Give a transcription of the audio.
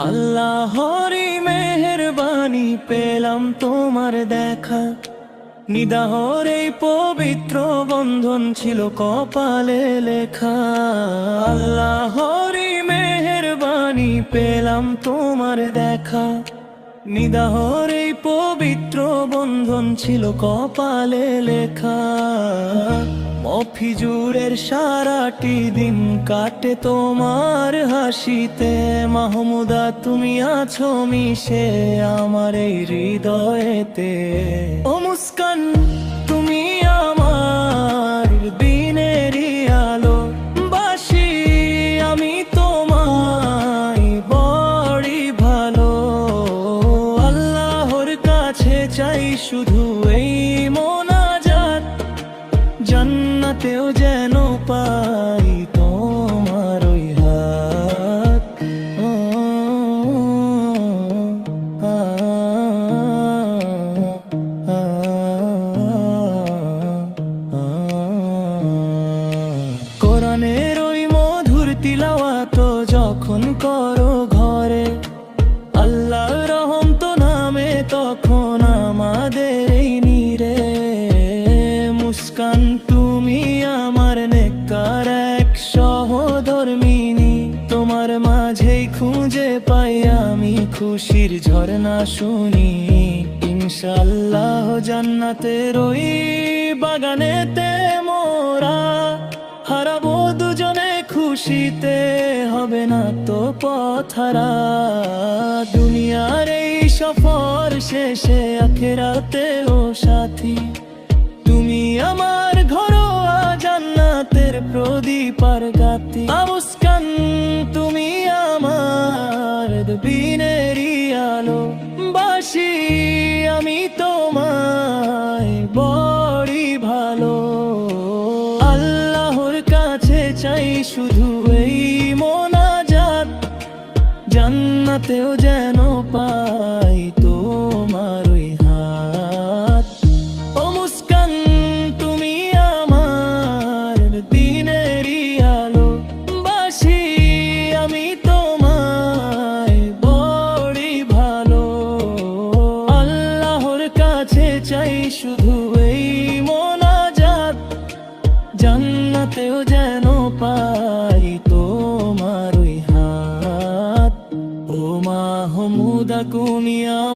আল্লাহরি মেহেরবানি পেলাম তোমার দেখা, নিদাহর এই পবিত্র বন্ধন ছিল কপালে লেখা। আল্লাহরি মেহেরবানি পেলাম তোমার দেখা, নিদাহর এই পবিত্র বন্ধন ছিল কপালে লেখা। মফিজুরের সারাটি দিন কাটে তোমার হাসিতে, মাহমুদা তুমি আছো মিশে আমার এই হৃদয়েতে। ও মুস্কান তুমি আমার দিনেরই আলো, বাসি আমি তোমায় বড়ই ভালো। আল্লাহর কাছে চাই শুধু এই মোনাজাত, জান্নাতেও যেন পাই তোমার ওই হাত। কোরআনের ওই মধুর তিলাওয়াত যখন করো ঘরে, আল্লাহর রহম তো নামে তখন আমাদের এই নীরে। মুস্কান তুমি আমার নেককার এক সহধর্মিনী, তোমার মাঝেই খুঁজে পাই আমি খুশির ঝরনা শুনি। ইনশাআল্লাহ জান্নাতের ওই বাগানেতে মোরা হারাবো দুজনে খুশিতে, হবে না তো পথহারা। দুনিয়ার এই সফর শেষে আখিরাতে ও সাথী, তুমি আমার ঘরোয়া জান্নাতের প্রদীপ আর গাতি। মুস্কান তুমি আমার দিনেরই আলো, বাসি আমি তোমায় বড়ই ভালো। আল্লাহর কাছে চাই শুধু এই মোনাজাত, জান্নাতেও যেন পাই তোমার ওই হাত। ও মুস্কান তুমি আমার দিনেরই আলো, বাসি আমি তোমায় বড়ই ভালো। আল্লাহর কাছে চাই শুধু এই মোনাজাত, জান্নাতেও যেন পাই তোমার ওই হাত। ও মাহমুদা কুনিয়া